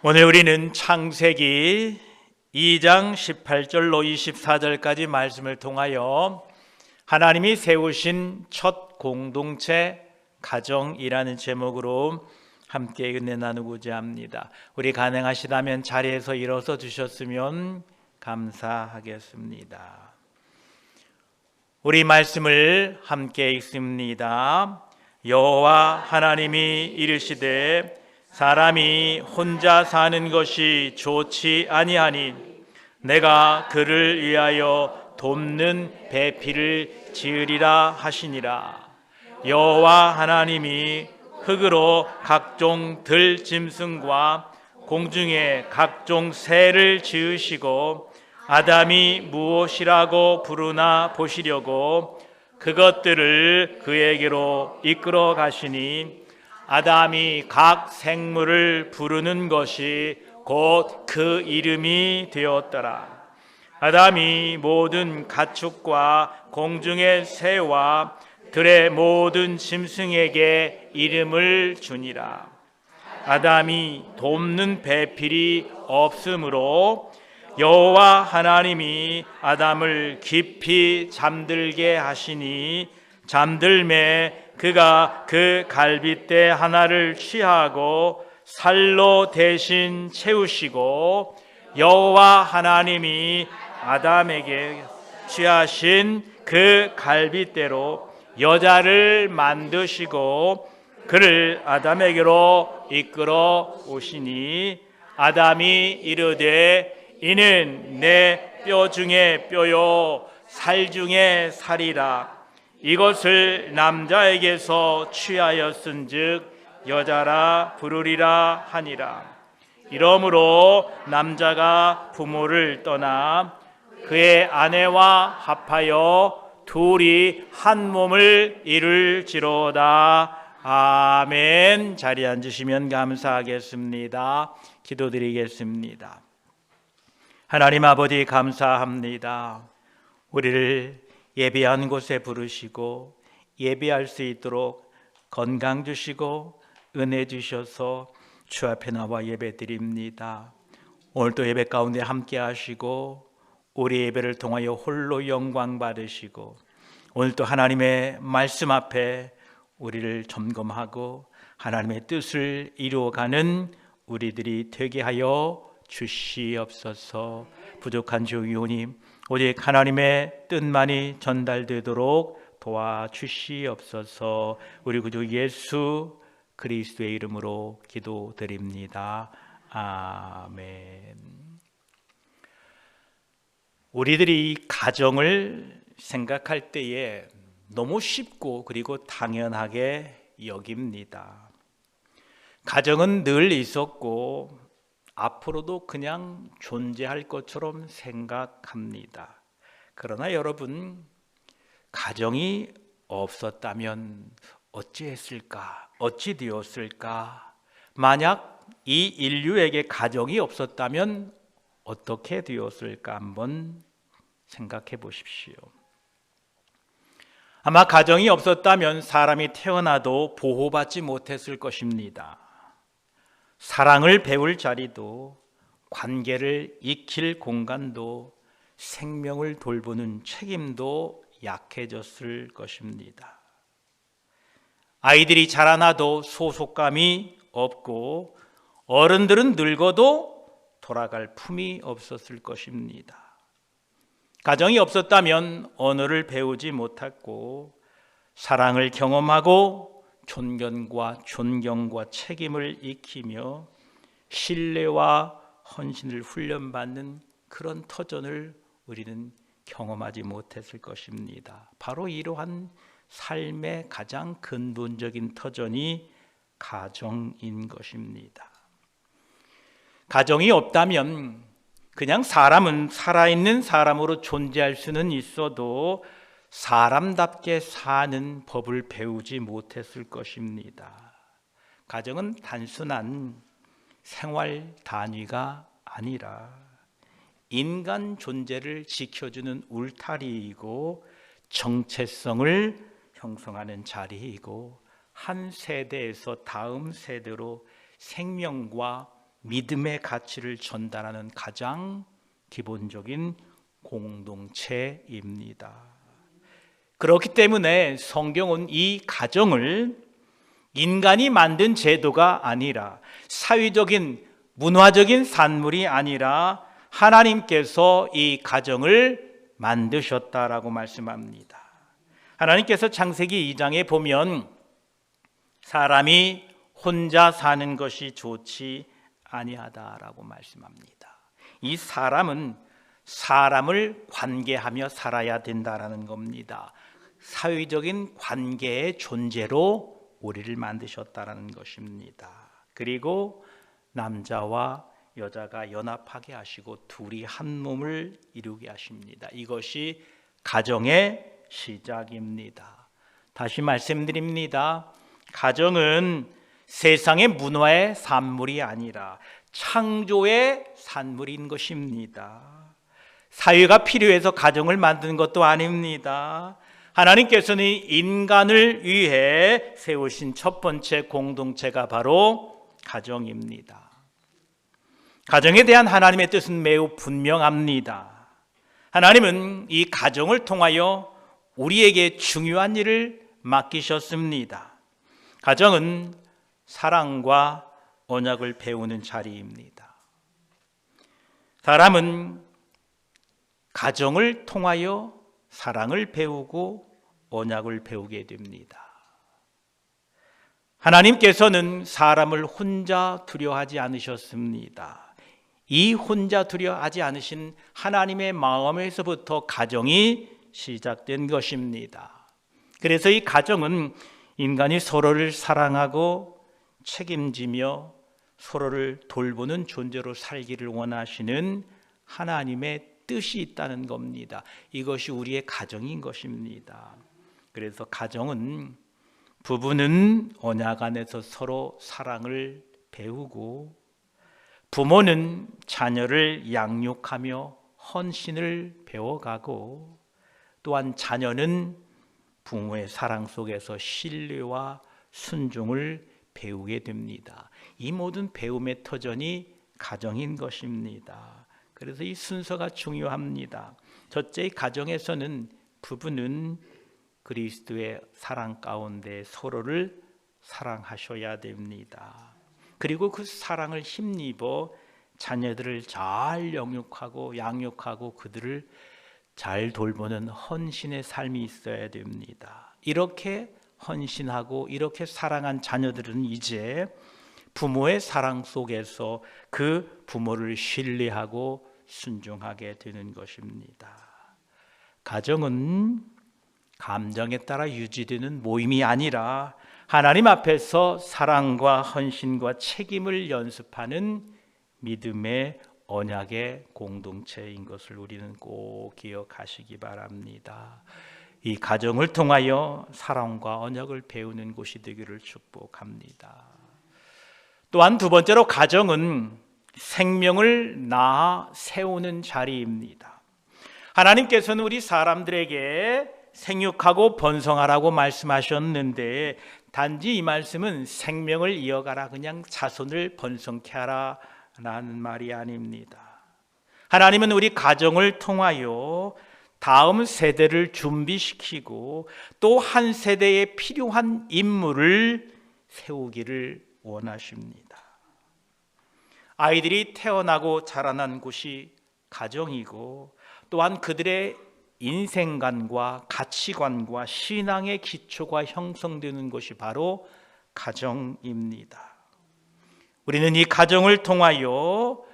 오늘 우리는 창세기 2장 18절로 24절까지 말씀을 통하여 하나님이 세우신 첫 공동체 가정이라는 제목으로 함께 은혜 나누고자 합니다. 우리 가능하시다면 자리에서 일어서 주셨으면 감사하겠습니다. 우리 말씀을 함께 읽습니다. 여호와 하나님이 이르시되 사람이 혼자 사는 것이 좋지 아니하니 내가 그를 위하여 돕는 배필을 지으리라 하시니라. 여호와 하나님이 흙으로 각종 들짐승과 공중의 각종 새를 지으시고 아담이 무엇이라고 부르나 보시려고 그것들을 그에게로 이끌어 가시니 아담이 각 생물을 부르는 것이 곧 그 이름이 되었더라. 아담이 모든 가축과 공중의 새와 들의 모든 짐승에게 이름을 주니라. 아담이 돕는 배필이 없으므로 여호와 하나님이 아담을 깊이 잠들게 하시니 잠들매 그가 그 갈빗대 하나를 취하고 살로 대신 채우시고 여호와 하나님이 아담에게 취하신 그 갈빗대로 여자를 만드시고 그를 아담에게로 이끌어 오시니 아담이 이르되 이는 내 뼈 중에 뼈요 살 중에 살이라. 이것을 남자에게서 취하였은즉 여자라 부르리라 하니라. 이러므로 남자가 부모를 떠나 그의 아내와 합하여 둘이 한 몸을 이룰지로다. 아멘. 자리에 앉으시면 감사하겠습니다. 기도드리겠습니다. 하나님 아버지 감사합니다. 우리를 예배한 곳에 부르시고 예배할 수 있도록 건강 주시고 은혜 주셔서 주 앞에 나와 예배 드립니다. 오늘도 예배 가운데 함께 하시고 우리 예배를 통하여 홀로 영광 받으시고 오늘도 하나님의 말씀 앞에 우리를 점검하고 하나님의 뜻을 이루어가는 우리들이 되게 하여 주시옵소서. 부족한 주 위원님 오직 하나님의 뜻만이 전달되도록 도와주시옵소서. 우리 구주 예수 그리스도의 이름으로 기도드립니다. 아멘. 우리들이 가정을 생각할 때에 너무 쉽고 그리고 당연하게 여깁니다. 가정은 늘 있었고 앞으로도 그냥 존재할 것처럼 생각합니다. 그러나 여러분, 가정이 없었다면 어찌했을까? 어찌 되었을까? 만약 이 인류에게 가정이 없었다면 어떻게 되었을까? 한번 생각해 보십시오. 아마 가정이 없었다면 사람이 태어나도 보호받지 못했을 것입니다. 사랑을 배울 자리도 관계를 익힐 공간도 생명을 돌보는 책임도 약해졌을 것입니다. 아이들이 자라나도 소속감이 없고 어른들은 늙어도 돌아갈 품이 없었을 것입니다. 가정이 없었다면 언어를 배우지 못했고 사랑을 경험하고 존경과 책임을 익히며 신뢰와 헌신을 훈련받는 그런 터전을 우리는 경험하지 못했을 것입니다. 바로 이러한 삶의 가장 근본적인 터전이 가정인 것입니다. 가정이 없다면 그냥 사람은 살아있는 사람으로 존재할 수는 있어도 사람답게 사는 법을 배우지 못했을 것입니다. 가정은 단순한 생활 단위가 아니라 인간 존재를 지켜주는 울타리이고 정체성을 형성하는 자리이고 한 세대에서 다음 세대로 생명과 믿음의 가치를 전달하는 가장 기본적인 공동체입니다. 그렇기 때문에 성경은 이 가정을 인간이 만든 제도가 아니라 사회적인 문화적인 산물이 아니라 하나님께서 이 가정을 만드셨다라고 말씀합니다. 하나님께서 창세기 2장에 보면 사람이 혼자 사는 것이 좋지 아니하다라고 말씀합니다. 이 사람은 사람을 관계하며 살아야 된다라는 겁니다. 사회적인 관계의 존재로 우리를 만드셨다라는 것입니다. 그리고 남자와 여자가 연합하게 하시고 둘이 한 몸을 이루게 하십니다. 이것이 가정의 시작입니다. 다시 말씀드립니다. 가정은 세상의 문화의 산물이 아니라 창조의 산물인 것입니다. 사회가 필요해서 가정을 만든 것도 아닙니다. 하나님께서는 인간을 위해 세우신 첫 번째 공동체가 바로 가정입니다. 가정에 대한 하나님의 뜻은 매우 분명합니다. 하나님은 이 가정을 통하여 우리에게 중요한 일을 맡기셨습니다. 가정은 사랑과 언약을 배우는 자리입니다. 사람은 가정을 통하여 사랑을 배우고 언약을 배우게 됩니다. 하나님께서는 사람을 혼자 두려워하지 않으셨습니다. 이 혼자 두려워하지 않으신 하나님의 마음에서부터 가정이 시작된 것입니다. 그래서 이 가정은 인간이 서로를 사랑하고 책임지며 서로를 돌보는 존재로 살기를 원하시는 하나님의 뜻이 있다는 겁니다. 이것이 우리의 가정인 것입니다. 그래서 가정은 부부는 언약 안에서 서로 사랑을 배우고 부모는 자녀를 양육하며 헌신을 배워가고 또한 자녀는 부모의 사랑 속에서 신뢰와 순종을 배우게 됩니다. 이 모든 배움의 터전이 가정인 것입니다. 그래서 이 순서가 중요합니다. 첫째, 가정에서는 부부는 그리스도의 사랑 가운데 서로를 사랑하셔야 됩니다. 그리고 그 사랑을 힘입어 자녀들을 잘 영육하고 양육하고 그들을 잘 돌보는 헌신의 삶이 있어야 됩니다. 이렇게 헌신하고 이렇게 사랑한 자녀들은 이제 부모의 사랑 속에서 그 부모를 신뢰하고 순종하게 되는 것입니다. 가정은 감정에 따라 유지되는 모임이 아니라 하나님 앞에서 사랑과 헌신과 책임을 연습하는 믿음의 언약의 공동체인 것을 우리는 꼭 기억하시기 바랍니다. 이 가정을 통하여 사랑과 언약을 배우는 곳이 되기를 축복합니다. 또한 두 번째로 가정은 생명을 낳아 세우는 자리입니다. 하나님께서는 우리 사람들에게 생육하고 번성하라고 말씀하셨는데 단지 이 말씀은 생명을 이어가라, 그냥 자손을 번성케 하라 라는 말이 아닙니다. 하나님은 우리 가정을 통하여 다음 세대를 준비시키고 또 한 세대에 필요한 인물을 세우기를 원하십니다. 아이들이 태어나고 자라난 곳이 가정이고 또한 그들의 인생관과 가치관과 신앙의 기초가 형성되는 것이 바로 가정입니다. 우리는 이 가정을 통하여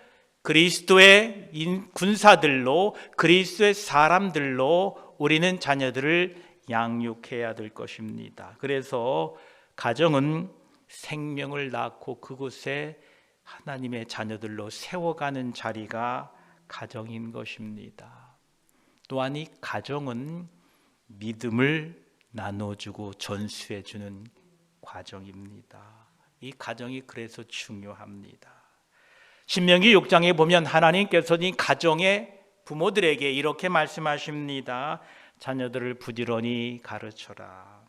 그리스도의 군사들로, 그리스도의 사람들로 우리는 자녀들을 양육해야 될 것입니다. 그래서 가정은 생명을 낳고 그곳에 하나님의 자녀들로 세워가는 자리가 가정인 것입니다. 또한 이 가정은 믿음을 나눠주고 전수해주는 과정입니다. 이 가정이 그래서 중요합니다. 신명기 6장에 보면 하나님께서는 가정의 부모들에게 이렇게 말씀하십니다. 자녀들을 부지런히 가르쳐라.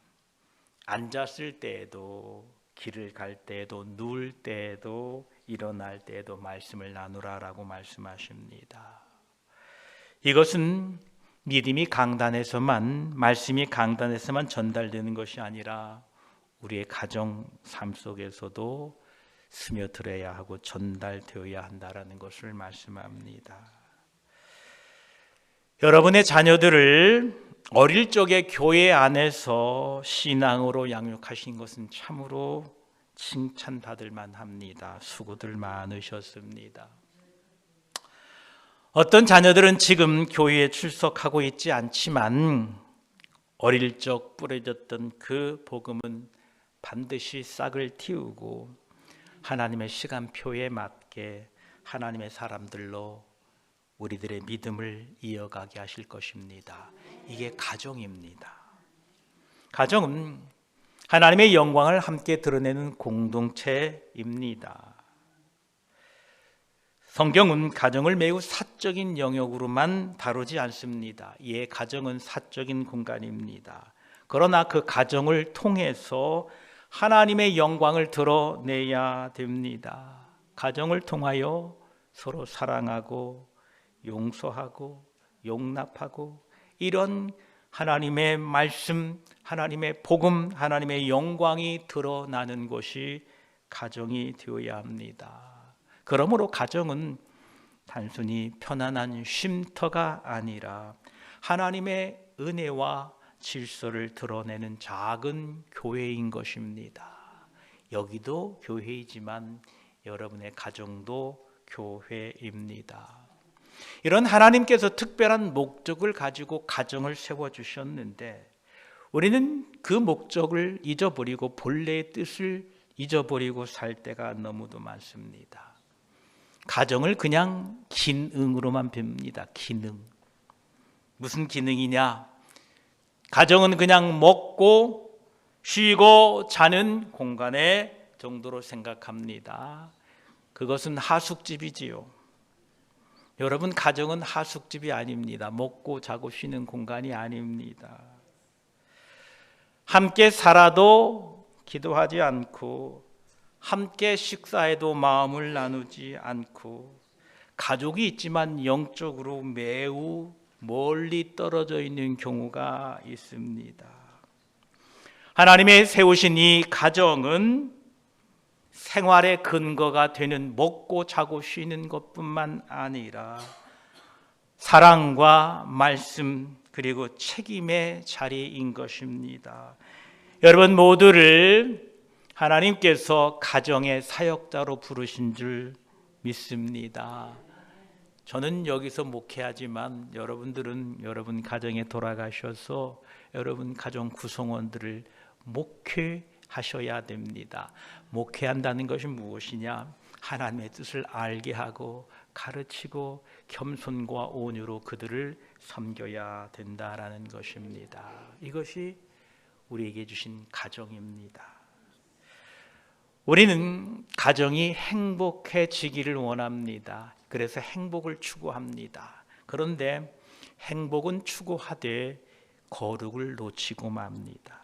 앉았을 때에도, 길을 갈 때에도, 누울 때에도 일어날 때에도 말씀을 나누라라고 말씀하십니다. 이것은 믿음이 강단에서만, 말씀이 강단에서만 전달되는 것이 아니라 우리의 가정 삶 속에서도 스며들어야 하고 전달되어야 한다라는 것을 말씀합니다. 여러분의 자녀들을 어릴 적에 교회 안에서 신앙으로 양육하신 것은 참으로 칭찬받을 만합니다. 수고들 많으셨습니다. 어떤 자녀들은 지금 교회에 출석하고 있지 않지만 어릴 적 뿌려졌던 그 복음은 반드시 싹을 틔우고 하나님의 시간표에 맞게 하나님의 사람들로 우리들의 믿음을 이어가게 하실 것입니다. 이게 가정입니다. 가정은 하나님의 영광을 함께 드러내는 공동체입니다. 성경은 가정을 매우 사적인 영역으로만 다루지 않습니다. 예, 가정은 사적인 공간입니다. 그러나 그 가정을 통해서 하나님의 영광을 드러내야 됩니다. 가정을 통하여 서로 사랑하고 용서하고 용납하고 이런 하나님의 말씀, 하나님의 복음, 하나님의 영광이 드러나는 것이 가정이 되어야 합니다. 그러므로 가정은 단순히 편안한 쉼터가 아니라 하나님의 은혜와 질서를 드러내는 작은 교회인 것입니다. 여기도 교회이지만 여러분의 가정도 교회입니다. 이런 하나님께서 특별한 목적을 가지고 가정을 세워주셨는데 우리는 그 목적을 잊어버리고 본래의 뜻을 잊어버리고 살 때가 너무도 많습니다. 가정을 그냥 기능으로만 봅니다. 기능. 무슨 기능이냐? 가정은 그냥 먹고 쉬고 자는 공간의 정도로 생각합니다. 그것은 하숙집이지요. 여러분, 가정은 하숙집이 아닙니다. 먹고 자고 쉬는 공간이 아닙니다. 함께 살아도 기도하지 않고 함께 식사해도 마음을 나누지 않고 가족이 있지만 영적으로 매우 멀리 떨어져 있는 경우가 있습니다. 하나님의 세우신 이 가정은 생활의 근거가 되는 먹고 자고 쉬는 것뿐만 아니라 사랑과 말씀 그리고 책임의 자리인 것입니다. 여러분 모두를 하나님께서 가정의 사역자로 부르신 줄 믿습니다. 저는 여기서 목회하지만 여러분들은 여러분 가정에 돌아가셔서 여러분 가정 구성원들을 목회하셔야 됩니다. 목회한다는 것이 무엇이냐? 하나님의 뜻을 알게 하고 가르치고 겸손과 온유로 그들을 섬겨야 된다라는 것입니다. 이것이 우리에게 주신 가정입니다. 우리는 가정이 행복해지기를 원합니다. 그래서 행복을 추구합니다. 그런데 행복은 추구하되 거룩을 놓치고 맙니다.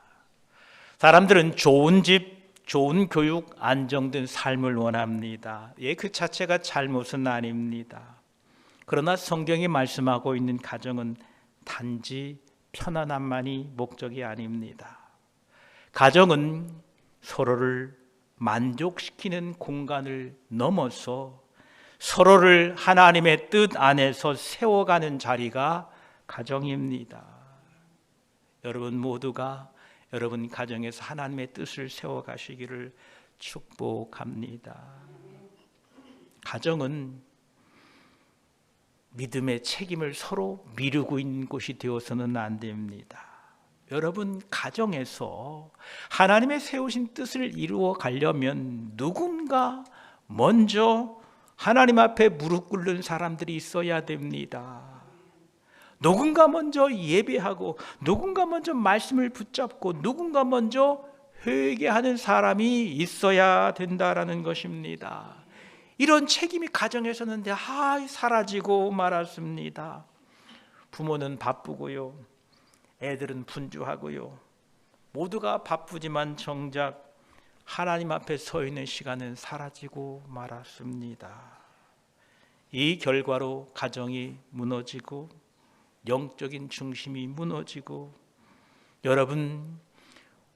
사람들은 좋은 집, 좋은 교육, 안정된 삶을 원합니다. 예, 그 자체가 잘못은 아닙니다. 그러나 성경이 말씀하고 있는 가정은 단지 편안함만이 목적이 아닙니다. 가정은 서로를 만족시키는 공간을 넘어서 서로를 하나님의 뜻 안에서 세워가는 자리가 가정입니다. 여러분 모두가 여러분 가정에서 하나님의 뜻을 세워가시기를 축복합니다. 가정은 믿음의 책임을 서로 미루고 있는 곳이 되어서는 안 됩니다. 여러분 가정에서 하나님의 세우신 뜻을 이루어 가려면 누군가 먼저 하나님 앞에 무릎 꿇는 사람들이 있어야 됩니다. 누군가 먼저 예배하고 누군가 먼저 말씀을 붙잡고 누군가 먼저 회개하는 사람이 있어야 된다라는 것입니다. 이런 책임이 가정에서는 사라지고 말았습니다. 부모는 바쁘고요, 애들은 분주하고요, 모두가 바쁘지만 정작 하나님 앞에 서 있는 시간은 사라지고 말았습니다. 이 결과로 가정이 무너지고 영적인 중심이 무너지고, 여러분,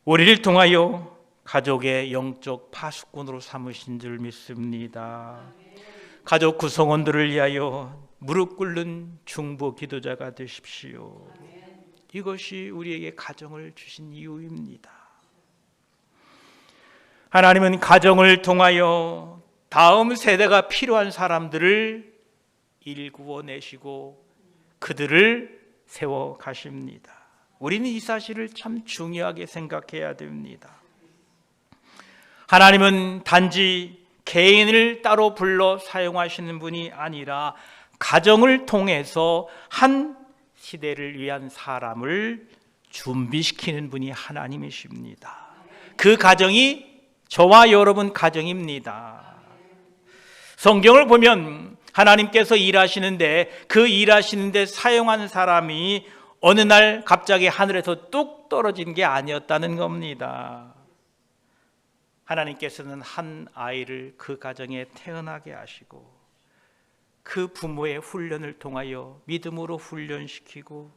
우리를 통하여 가족의 영적 파수꾼으로 삼으신 줄 믿습니다. 가족 구성원들을 위하여 무릎 꿇는 중보 기도자가 되십시오. 이것이 우리에게 가정을 주신 이유입니다. 하나님은 가정을 통하여 다음 세대가 필요한 사람들을 일구어내시고 그들을 세워 가십니다. 우리는 이 사실을 참 중요하게 생각해야 됩니다. 하나님은 단지 개인을 따로 불러 사용하시는 분이 아니라 가정을 통해서 한 시대를 위한 사람을 준비시키는 분이 하나님이십니다. 그 가정이 저와 여러분 가정입니다. 성경을 보면 하나님께서 일하시는데 그 일하시는데 사용한 사람이 어느 날 갑자기 하늘에서 뚝 떨어진 게 아니었다는 겁니다. 하나님께서는 한 아이를 그 가정에 태어나게 하시고 그 부모의 훈련을 통하여 믿음으로 훈련시키고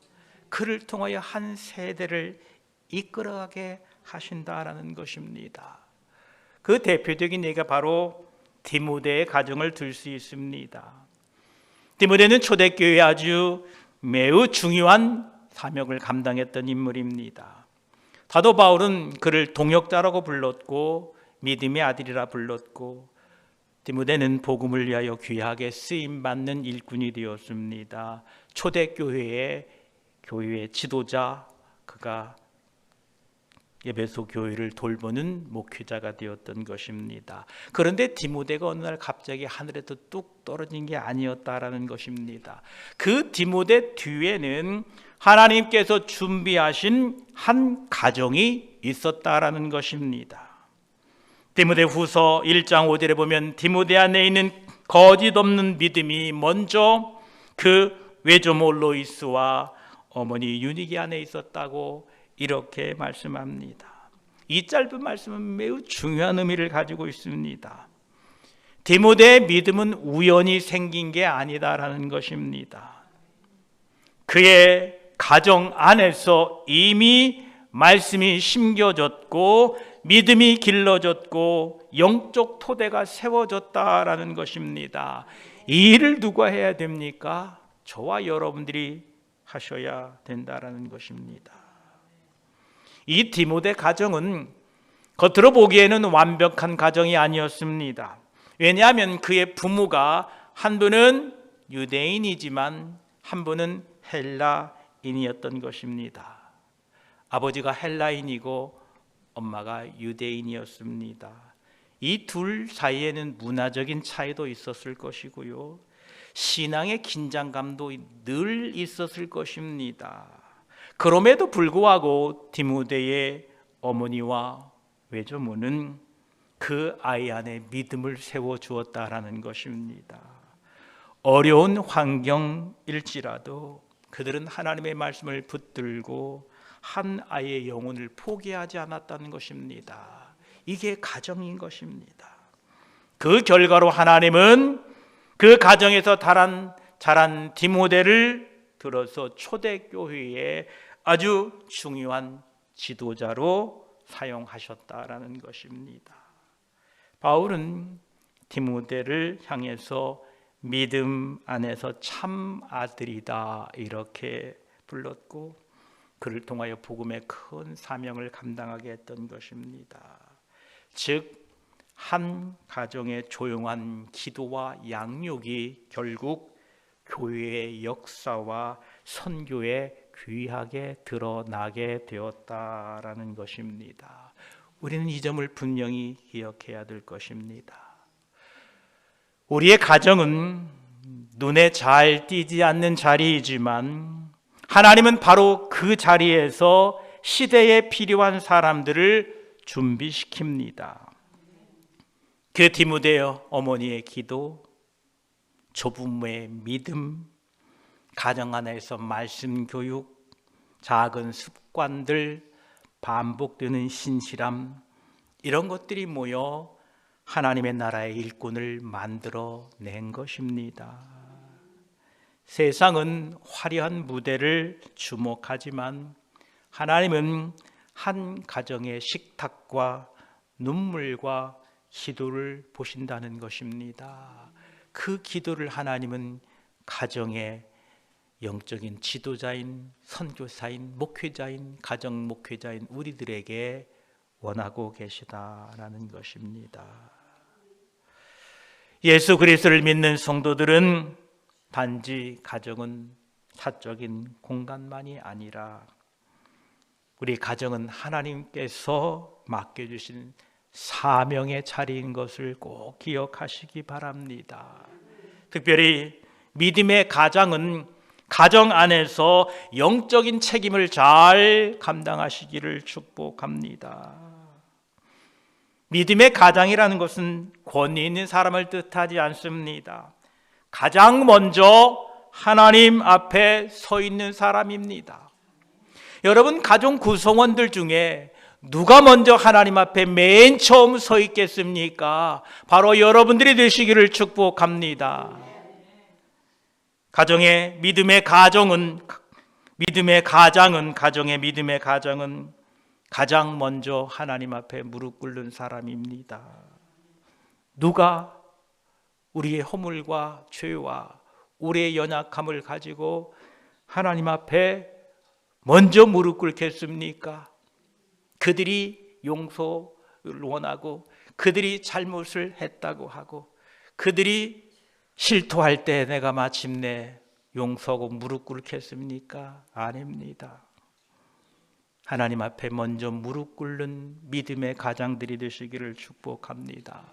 그를 통하여 한 세대를 이끌어가게 하신다라는 것입니다. 그 대표적인 예가 바로 디모데의 가정을 들 수 있습니다. 디모데는 초대교회에 아주 매우 중요한 사명을 감당했던 인물입니다. 사도 바울은 그를 동역자라고 불렀고 믿음의 아들이라 불렀고, 디모데는 복음을 위하여 귀하게 쓰임받는 일꾼이 되었습니다. 초대교회의 교회의 지도자, 그가 에베소 교회를 돌보는 목회자가 되었던 것입니다. 그런데 디모데가 어느 날 갑자기 하늘에서 뚝 떨어진 게 아니었다라는 것입니다. 그 디모데 뒤에는 하나님께서 준비하신 한 가정이 있었다라는 것입니다. 디모데 후서 1장 5절에 보면 디모데 안에 있는 거짓 없는 믿음이 먼저 그 외조모 로이스와 어머니 유니게 안에 있었다고 이렇게 말씀합니다. 이 짧은 말씀은 매우 중요한 의미를 가지고 있습니다. 디모데의 믿음은 우연히 생긴 게 아니다라는 것입니다. 그의 가정 안에서 이미 말씀이 심겨졌고 믿음이 길러졌고 영적 토대가 세워졌다라는 것입니다. 이 일을 누가 해야 됩니까? 저와 여러분들이 하셔야 된다라는 것입니다. 이 디모데 가정은 겉으로 보기에는 완벽한 가정이 아니었습니다. 왜냐하면 그의 부모가 한 분은 유대인이지만 한 분은 헬라인이었던 것입니다. 아버지가 헬라인이고 엄마가 유대인이었습니다. 이 둘 사이에는 문화적인 차이도 있었을 것이고요, 신앙의 긴장감도 늘 있었을 것입니다. 그럼에도 불구하고 디모데의 어머니와 외조모는 그 아이 안에 믿음을 세워주었다라는 것입니다. 어려운 환경일지라도 그들은 하나님의 말씀을 붙들고 한 아이의 영혼을 포기하지 않았다는 것입니다. 이게 가정인 것입니다. 그 결과로 하나님은 그 가정에서 자란 디모데를 들어서 초대교회의 아주 중요한 지도자로 사용하셨다라는 것입니다. 바울은 디모데를 향해서 믿음 안에서 참 아들이다 이렇게 불렀고 그를 통하여 복음의 큰 사명을 감당하게 했던 것입니다. 즉 한 가정의 조용한 기도와 양육이 결국 교회의 역사와 선교에 귀하게 드러나게 되었다라는 것입니다. 우리는 이 점을 분명히 기억해야 될 것입니다. 우리의 가정은 눈에 잘 띄지 않는 자리이지만 하나님은 바로 그 자리에서 시대에 필요한 사람들을 준비시킵니다. 그 디모데의 어머니의 기도, 조부모의 믿음, 가정 안에서 말씀 교육, 작은 습관들, 반복되는 신실함, 이런 것들이 모여 하나님의 나라의 일꾼을 만들어낸 것입니다. 세상은 화려한 무대를 주목하지만 하나님은 한 가정의 식탁과 눈물과 기도를 보신다는 것입니다. 그 기도를 하나님은 가정의 영적인 지도자인, 선교사인, 목회자인, 가정 목회자인 우리들에게 원하고 계시다라는 것입니다. 예수 그리스도를 믿는 성도들은 단지 가정은 사적인 공간만이 아니라 우리 가정은 하나님께서 맡겨주신 사명의 자리인 것을 꼭 기억하시기 바랍니다. 특별히 믿음의 가장은 가정 안에서 영적인 책임을 잘 감당하시기를 축복합니다. 믿음의 가장이라는 것은 권위 있는 사람을 뜻하지 않습니다. 가장 먼저 하나님 앞에 서 있는 사람입니다. 여러분, 가정 구성원들 중에 누가 먼저 하나님 앞에 맨 처음 서 있겠습니까? 바로 여러분들이 되시기를 축복합니다. 가정의 믿음의 가장은 가장 먼저 하나님 앞에 무릎 꿇는 사람입니다. 누가 우리의 허물과 죄와 우리의 연약함을 가지고 하나님 앞에 먼저 무릎 꿇겠습니까? 그들이 용서를 원하고 그들이 잘못을 했다고 하고 그들이 실토할 때 내가 마침내 용서하고 무릎 꿇겠습니까? 아닙니다. 하나님 앞에 먼저 무릎 꿇는 믿음의 가장들이 되시기를 축복합니다.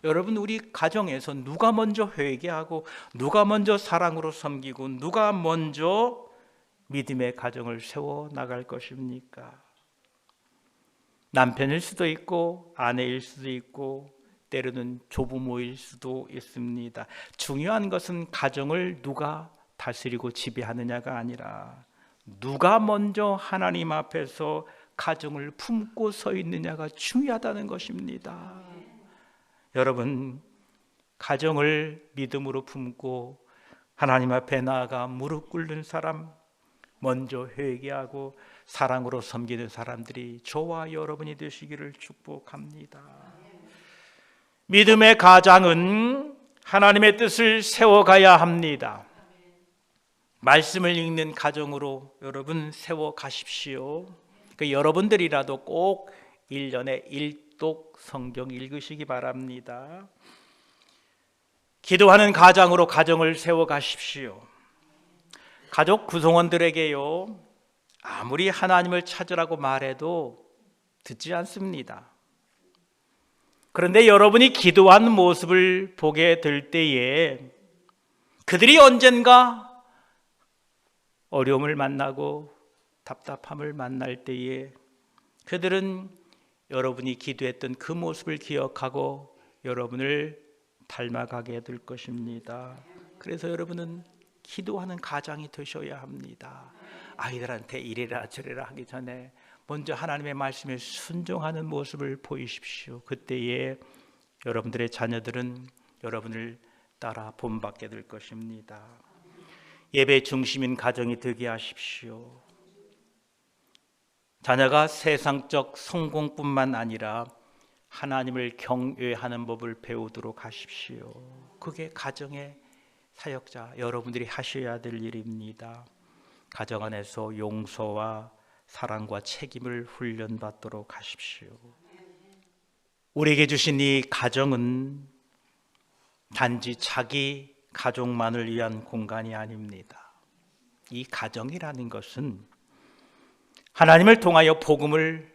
여러분, 우리 가정에서 누가 먼저 회개하고 누가 먼저 사랑으로 섬기고 누가 먼저 믿음의 가정을 세워 나갈 것입니까? 남편일 수도 있고 아내일 수도 있고 때로는 조부모일 수도 있습니다. 중요한 것은 가정을 누가 다스리고 지배하느냐가 아니라 누가 먼저 하나님 앞에서 가정을 품고 서 있느냐가 중요하다는 것입니다. 여러분, 가정을 믿음으로 품고 하나님 앞에 나아가 무릎 꿇는 사람, 먼저 회개하고 사랑으로 섬기는 사람들이 저와 여러분이 되시기를 축복합니다. 믿음의 가장은 하나님의 뜻을 세워가야 합니다. 말씀을 읽는 가정으로 여러분 세워가십시오. 여러분들이라도 꼭 1년에 1독 성경 읽으시기 바랍니다. 기도하는 가장으로 가정을 세워가십시오. 가족 구성원들에게요, 아무리 하나님을 찾으라고 말해도 듣지 않습니다. 그런데 여러분이 기도하는 모습을 보게 될 때에 그들이 언젠가 어려움을 만나고 답답함을 만날 때에 그들은 여러분이 기도했던 그 모습을 기억하고 여러분을 닮아가게 될 것입니다. 그래서 여러분은 기도하는 가장이 되셔야 합니다. 아이들한테 이래라 저래라 하기 전에 먼저 하나님의 말씀에 순종하는 모습을 보이십시오. 그때에 여러분들의 자녀들은 여러분을 따라 본받게 될 것입니다. 예배 중심인 가정이 되게 하십시오. 자녀가 세상적 성공뿐만 아니라 하나님을 경외하는 법을 배우도록 하십시오. 그게 가정의 사역자 여러분들이 하셔야 될 일입니다. 가정 안에서 용서와 사랑과 책임을 훈련받도록 하십시오. 우리에게 주신 이 가정은 단지 자기 가족만을 위한 공간이 아닙니다. 이 가정이라는 것은 하나님을 통하여 복음을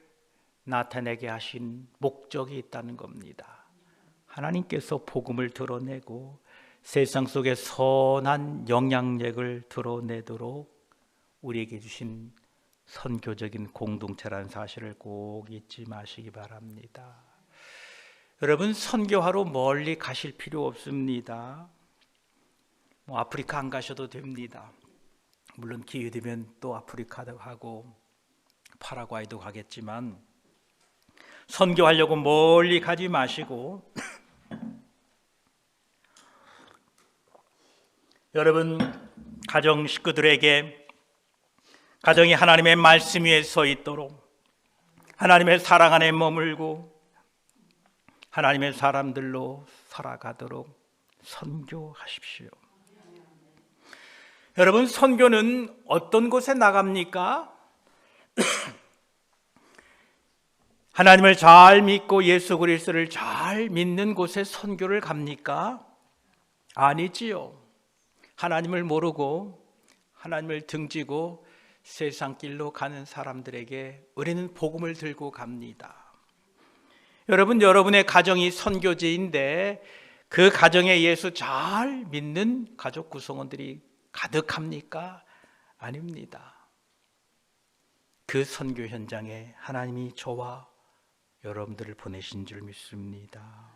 나타내게 하신 목적이 있다는 겁니다. 하나님께서 복음을 드러내고 세상 속에 선한 영향력을 드러내도록 우리에게 주신 선교적인 공동체라는 사실을 꼭 잊지 마시기 바랍니다. 여러분, 선교하러 멀리 가실 필요 없습니다. 아프리카 안 가셔도 됩니다. 물론 기회 되면 또 아프리카도 가고 파라과이도 가겠지만 선교하려고 멀리 가지 마시고 여러분 가정 식구들에게 가정이 하나님의 말씀 위에 서 있도록 하나님의 사랑 안에 머물고 하나님의 사람들로 살아가도록 선교하십시오. 여러분, 선교는 어떤 곳에 나갑니까? 하나님을 잘 믿고 예수 그리스도를 잘 믿는 곳에 선교를 갑니까? 아니지요. 하나님을 모르고 하나님을 등지고 세상 길로 가는 사람들에게 우리는 복음을 들고 갑니다. 여러분, 여러분의 가정이 선교지인데 그 가정에 예수 잘 믿는 가족 구성원들이 가득합니까? 아닙니다. 그 선교 현장에 하나님이 저와 여러분들을 보내신 줄 믿습니다.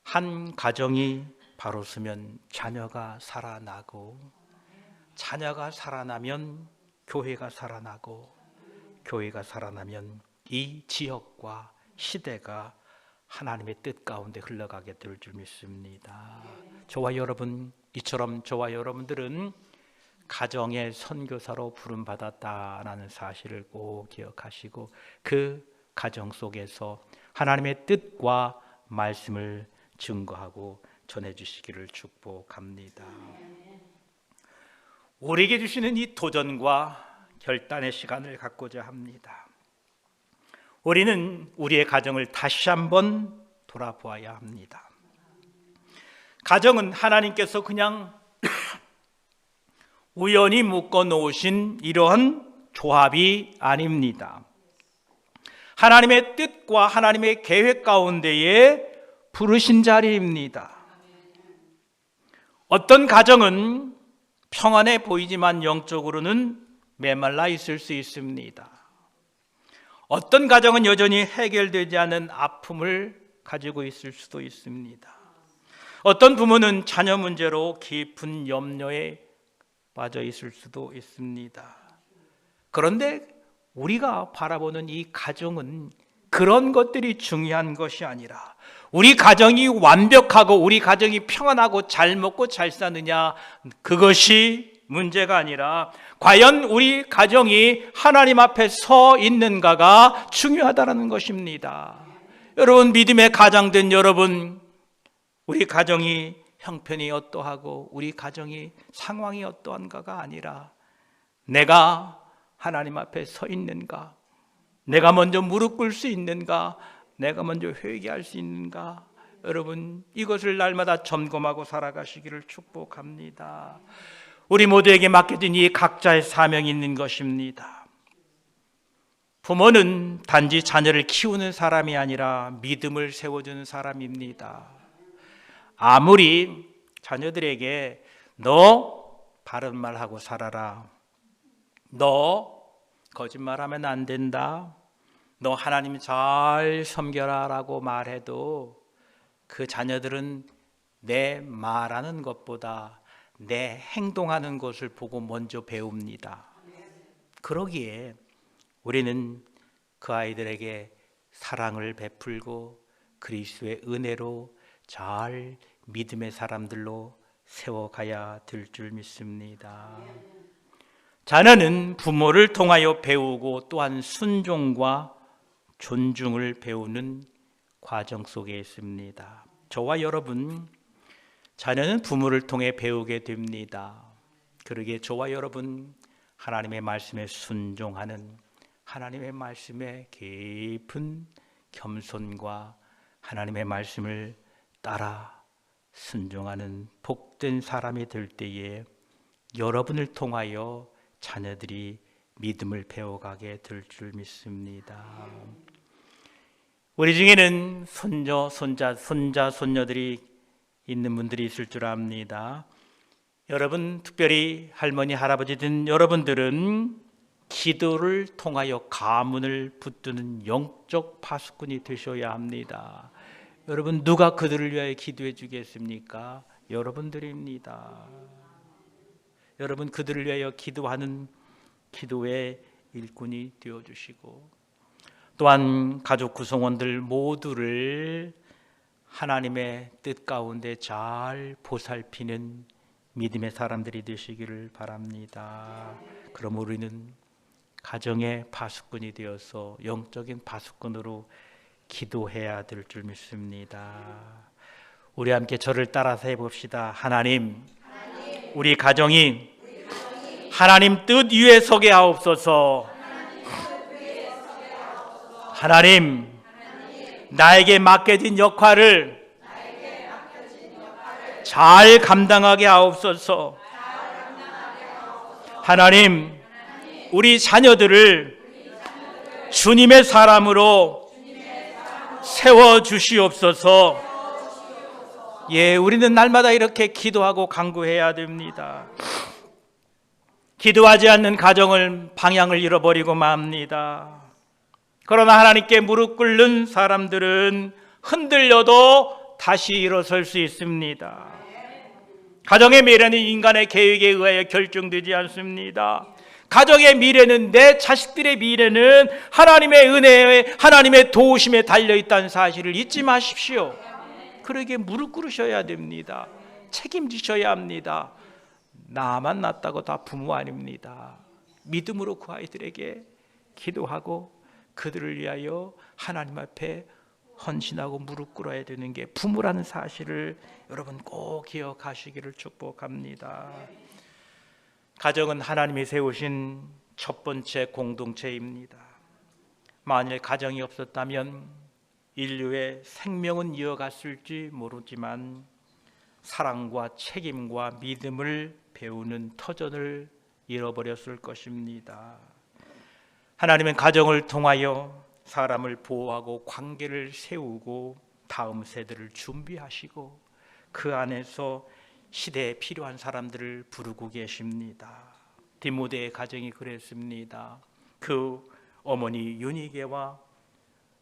한 가정이 바로 서면 자녀가 살아나고, 자녀가 살아나면 교회가 살아나고, 교회가 살아나면 이 지역과 시대가 하나님의 뜻 가운데 흘러가게 될 줄 믿습니다. 저와 여러분, 이처럼 저와 여러분들은 가정의 선교사로 부름받았다라는 사실을 꼭 기억하시고 그 가정 속에서 하나님의 뜻과 말씀을 증거하고 전해주시기를 축복합니다. 우리에게 주시는 이 도전과 결단의 시간을 갖고자 합니다. 우리는 우리의 가정을 다시 한번 돌아보아야 합니다. 가정은 하나님께서 그냥 우연히 묶어 놓으신 이러한 조합이 아닙니다. 하나님의 뜻과 하나님의 계획 가운데에 부르신 자리입니다. 어떤 가정은 평안해 보이지만 영적으로는 메말라 있을 수 있습니다. 어떤 가정은 여전히 해결되지 않은 아픔을 가지고 있을 수도 있습니다. 어떤 부모는 자녀 문제로 깊은 염려에 빠져 있을 수도 있습니다. 그런데 우리가 바라보는 이 가정은 그런 것들이 중요한 것이 아니라 우리 가정이 완벽하고 우리 가정이 평안하고 잘 먹고 잘 사느냐, 그것이 문제가 아니라 과연 우리 가정이 하나님 앞에 서 있는가가 중요하다는 것입니다. 여러분, 믿음의 가장된 여러분, 우리 가정이 형편이 어떠하고 우리 가정이 상황이 어떠한가가 아니라 내가 하나님 앞에 서 있는가, 내가 먼저 무릎 꿇을 수 있는가, 내가 먼저 회개할 수 있는가, 여러분 이것을 날마다 점검하고 살아가시기를 축복합니다. 우리 모두에게 맡겨진 이 각자의 사명이 있는 것입니다. 부모는 단지 자녀를 키우는 사람이 아니라 믿음을 세워주는 사람입니다. 아무리 자녀들에게 너 바른 말하고 살아라, 너 거짓말하면 안 된다, 너 하나님 잘 섬겨라 라고 말해도 그 자녀들은 내 말하는 것보다 내 행동하는 것을 보고 먼저 배웁니다. 그러기에 우리는 그 아이들에게 사랑을 베풀고 그리스도의 은혜로 잘 믿음의 사람들로 세워가야 될 줄 믿습니다. 자녀는 부모를 통하여 배우고 또한 순종과 존중을 배우는 과정 속에 있습니다. 저와 여러분, 자녀는 부모를 통해 배우게 됩니다. 그러기에 저와 여러분, 하나님의 말씀에 순종하는, 하나님의 말씀에 깊은 겸손과 하나님의 말씀을 따라 순종하는 복된 사람이 될 때에 여러분을 통하여 자녀들이 믿음을 배워가게 될 줄 믿습니다. 우리 중에는 손자, 손녀들이 있는 분들이 있을 줄 압니다. 여러분, 특별히 할머니, 할아버지 된 여러분들은 기도를 통하여 가문을 붙드는 영적 파수꾼이 되셔야 합니다. 여러분, 누가 그들을 위하여 기도해 주겠습니까? 여러분들입니다. 여러분, 그들을 위하여 기도하는 기도의 일꾼이 되어주시고 또한 가족 구성원들 모두를 하나님의 뜻 가운데 잘 보살피는 믿음의 사람들이 되시기를 바랍니다. 그럼 우리는 가정의 파수꾼이 되어서 영적인 파수꾼으로 기도해야 될 줄 믿습니다. 우리 함께 저를 따라서 해봅시다. 하나님, 우리 가정이 하나님 뜻 위에 서게 하옵소서. 하나님, 나에게 맡겨진 역할을 잘 감당하게 하옵소서. 하나님, 우리 자녀들을 주님의 사람으로 세워주시옵소서. 예, 우리는 날마다 이렇게 기도하고 간구해야 됩니다. 기도하지 않는 가정을 방향을 잃어버리고 맙니다. 그러나 하나님께 무릎 꿇는 사람들은 흔들려도 다시 일어설 수 있습니다. 가정의 미래는 인간의 계획에 의하여 결정되지 않습니다. 가정의 미래는, 내 자식들의 미래는 하나님의 은혜에, 하나님의 도우심에 달려있다는 사실을 잊지 마십시오. 그러기에 무릎 꿇으셔야 됩니다. 책임지셔야 합니다. 나만 낳았다고 다 부모 아닙니다. 믿음으로 그 아이들에게 기도하고 그들을 위하여 하나님 앞에 헌신하고 무릎 꿇어야 되는 게 부모라는 사실을 여러분 꼭 기억하시기를 축복합니다. 가정은 하나님이 세우신 첫 번째 공동체입니다. 만일 가정이 없었다면 인류의 생명은 이어갔을지 모르지만 사랑과 책임과 믿음을 배우는 터전을 잃어버렸을 것입니다. 하나님은 가정을 통하여 사람을 보호하고 관계를 세우고 다음 세대를 준비하시고 그 안에서 시대에 필요한 사람들을 부르고 계십니다. 디모데의 가정이 그랬습니다. 그 어머니 유니게와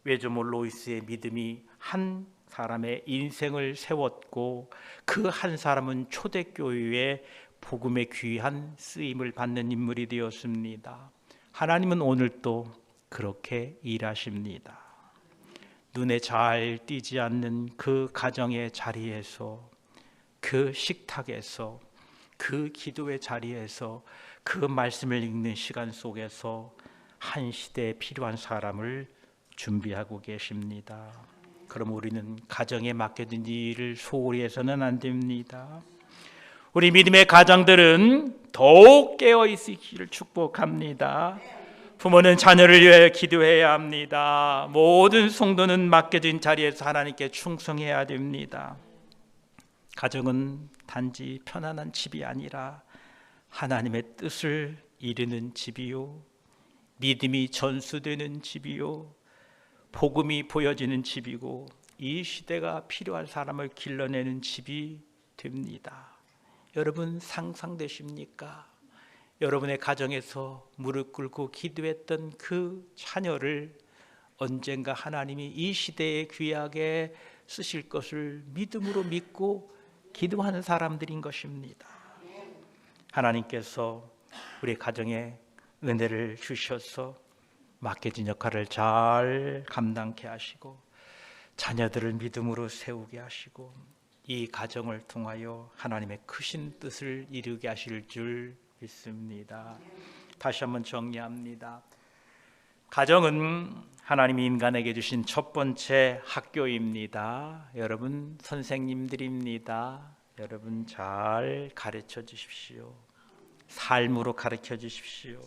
외조모 로이스의 믿음이 한 사람의 인생을 세웠고 그 한 사람은 초대교회의 복음의 귀한 쓰임을 받는 인물이 되었습니다. 하나님은 오늘도 그렇게 일하십니다. 눈에 잘 띄지 않는 그 가정의 자리에서, 그 식탁에서, 그 기도의 자리에서, 그 말씀을 읽는 시간 속에서 한 시대에 필요한 사람을 준비하고 계십니다. 그럼 우리는 가정에 맡겨진 일을 소홀히 해서는 안 됩니다. 우리 믿음의 가정들은 더욱 깨어 있으기를 축복합니다. 부모는 자녀를 위해 기도해야 합니다. 모든 성도는 맡겨진 자리에서 하나님께 충성해야 됩니다. 가정은 단지 편안한 집이 아니라 하나님의 뜻을 이루는 집이요, 믿음이 전수되는 집이요, 복음이 보여지는 집이고 이 시대가 필요한 사람을 길러내는 집이 됩니다. 여러분 상상되십니까? 여러분의 가정에서 무릎 꿇고 기도했던 그 자녀를 언젠가 하나님이 이 시대에 귀하게 쓰실 것을 믿음으로 믿고 기도하는 사람들인 것입니다. 하나님께서 우리 가정에 은혜를 주셔서 맡겨진 역할을 잘 감당케 하시고 자녀들을 믿음으로 세우게 하시고 이 가정을 통하여 하나님의 크신 뜻을 이루게 하실 줄 믿습니다. 다시 한번 정리합니다. 가정은 하나님이 인간에게 주신 첫 번째 학교입니다. 여러분 선생님들입니다. 여러분 잘 가르쳐 주십시오. 삶으로 가르쳐 주십시오.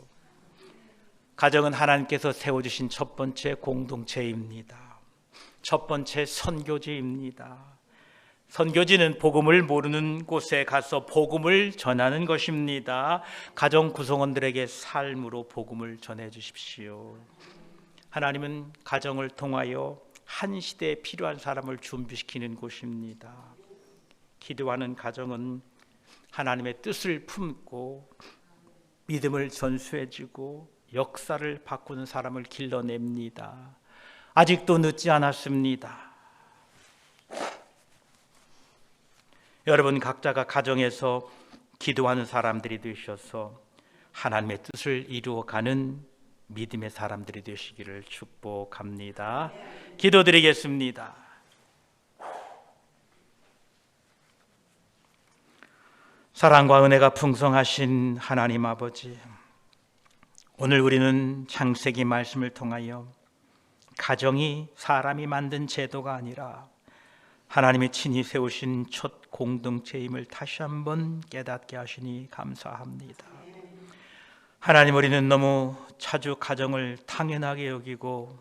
가정은 하나님께서 세워주신 첫 번째 공동체입니다. 첫 번째 선교지입니다. 선교지는 복음을 모르는 곳에 가서 복음을 전하는 것입니다. 가정 구성원들에게 삶으로 복음을 전해 주십시오. 하나님은 가정을 통하여 한 시대에 필요한 사람을 준비시키는 곳입니다. 기도하는 가정은 하나님의 뜻을 품고 믿음을 전수해주고 역사를 바꾸는 사람을 길러냅니다. 아직도 늦지 않았습니다. 여러분 각자가 가정에서 기도하는 사람들이 되셔서 하나님의 뜻을 이루어가는 믿음의 사람들이 되시기를 축복합니다. 기도드리겠습니다. 사랑과 은혜가 풍성하신 하나님 아버지, 오늘 우리는 창세기 말씀을 통하여 가정이 사람이 만든 제도가 아니라 하나님이 친히 세우신 첫 공동체임을 다시 한번 깨닫게 하시니 감사합니다. 하나님, 우리는 너무 자주 가정을 당연하게 여기고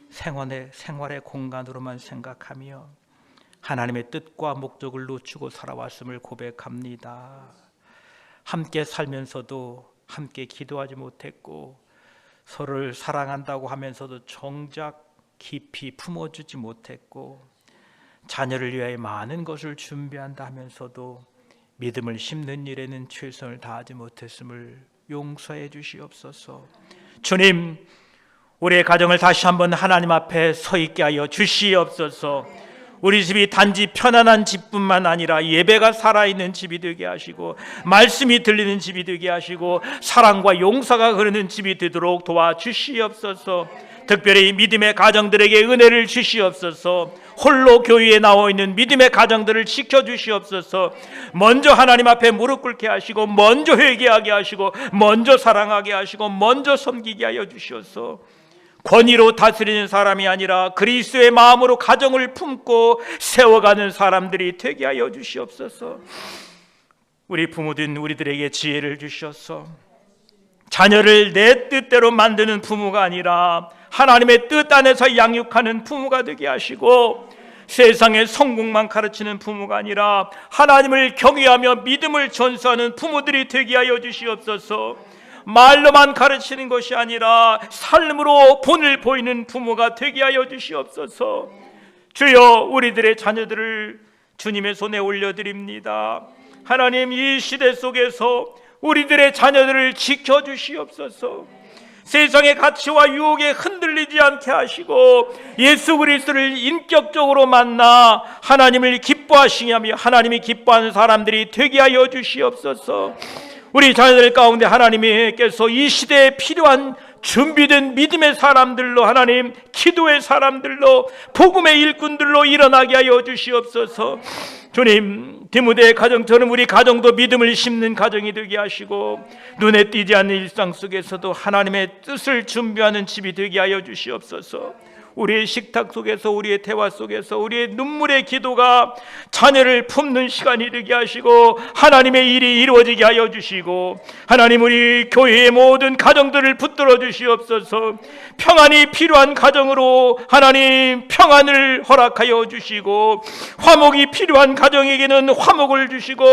생활의 공간으로만 생각하며 하나님의 뜻과 목적을 놓치고 살아왔음을 고백합니다. 함께 살면서도 함께 기도하지 못했고 서로를 사랑한다고 하면서도 정작 깊이 품어주지 못했고 자녀를 위하여 많은 것을 준비한다 하면서도 믿음을 심는 일에는 최선을 다하지 못했음을 용서해 주시옵소서. 주님, 우리의 가정을 다시 한번 하나님 앞에 서 있게 하여 주시옵소서. 우리 집이 단지 편안한 집뿐만 아니라 예배가 살아있는 집이 되게 하시고 말씀이 들리는 집이 되게 하시고 사랑과 용서가 흐르는 집이 되도록 도와주시옵소서. 특별히 믿음의 가정들에게 은혜를 주시옵소서. 홀로 교회에 나와 있는 믿음의 가정들을 지켜주시옵소서. 먼저 하나님 앞에 무릎 꿇게 하시고 먼저 회개하게 하시고 먼저 사랑하게 하시고 먼저 섬기게 하여 주시옵소서. 권위로 다스리는 사람이 아니라 그리스도의 마음으로 가정을 품고 세워가는 사람들이 되게 하여 주시옵소서. 우리 부모된 우리들에게 지혜를 주셔서 자녀를 내 뜻대로 만드는 부모가 아니라 하나님의 뜻 안에서 양육하는 부모가 되게 하시고 세상의 성공만 가르치는 부모가 아니라 하나님을 경외하며 믿음을 전수하는 부모들이 되게 하여 주시옵소서. 말로만 가르치는 것이 아니라 삶으로 본을 보이는 부모가 되게 하여 주시옵소서. 주여, 우리들의 자녀들을 주님의 손에 올려드립니다. 하나님, 이 시대 속에서 우리들의 자녀들을 지켜주시옵소서. 세상의 가치와 유혹에 흔들리지 않게 하시고 예수 그리스도를 인격적으로 만나 하나님을 기뻐하시게 하며 하나님이 기뻐하는 사람들이 되게 하여 주시옵소서. 우리 자녀들 가운데 하나님께서 이 시대에 필요한 준비된 믿음의 사람들로, 하나님 기도의 사람들로, 복음의 일꾼들로 일어나게 하여 주시옵소서. 주님, 디모데의 가정처럼 우리 가정도 믿음을 심는 가정이 되게 하시고 눈에 띄지 않는 일상 속에서도 하나님의 뜻을 준비하는 집이 되게 하여 주시옵소서. 우리의 식탁 속에서, 우리의 대화 속에서 우리의 눈물의 기도가 자녀를 품는 시간이 되게 하시고 하나님의 일이 이루어지게 하여 주시고, 하나님, 우리 교회의 모든 가정들을 붙들어 주시옵소서. 평안이 필요한 가정으로 하나님 평안을 허락하여 주시고, 화목이 필요한 가정에게는 화목을 주시고,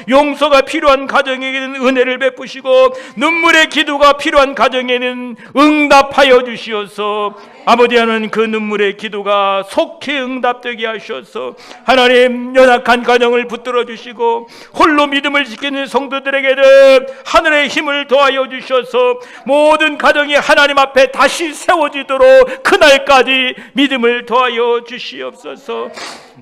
용서가 필요한 가정에게는 은혜를 베푸시고, 눈물의 기도가 필요한 가정에는 응답하여 주시옵소서. 아버지, 하나님, 그 눈물의 기도가 속히 응답되게 하셔서 하나님, 연약한 가정을 붙들어 주시고 홀로 믿음을 지키는 성도들에게는 하늘의 힘을 더하여 주셔서 모든 가정이 하나님 앞에 다시 세워지도록 그날까지 믿음을 더하여 주시옵소서.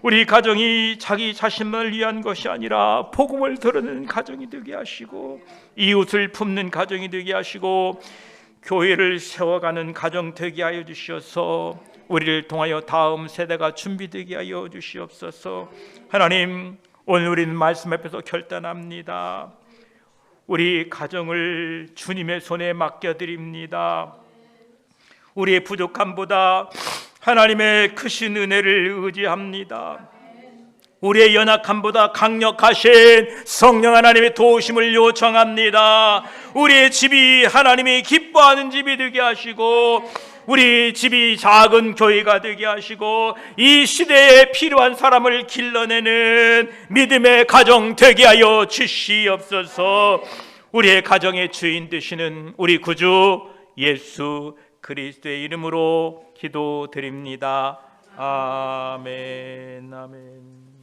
우리 가정이 자기 자신만을 위한 것이 아니라 복음을 들으는 가정이 되게 하시고 이웃을 품는 가정이 되게 하시고 교회를 세워가는 가정 되게 하여 주시어서 우리를 통하여 다음 세대가 준비되게 하여 주시옵소서. 하나님, 오늘 우리는 말씀 앞에서 결단합니다. 우리 가정을 주님의 손에 맡겨드립니다. 우리의 부족함보다 하나님의 크신 은혜를 의지합니다. 우리의 연약함보다 강력하신 성령 하나님의 도우심을 요청합니다. 우리의 집이 하나님이 기뻐하는 집이 되게 하시고 우리 집이 작은 교회가 되게 하시고 이 시대에 필요한 사람을 길러내는 믿음의 가정 되게 하여 주시옵소서. 우리의 가정의 주인 되시는 우리 구주 예수 그리스도의 이름으로 기도드립니다. 아멘. 아멘.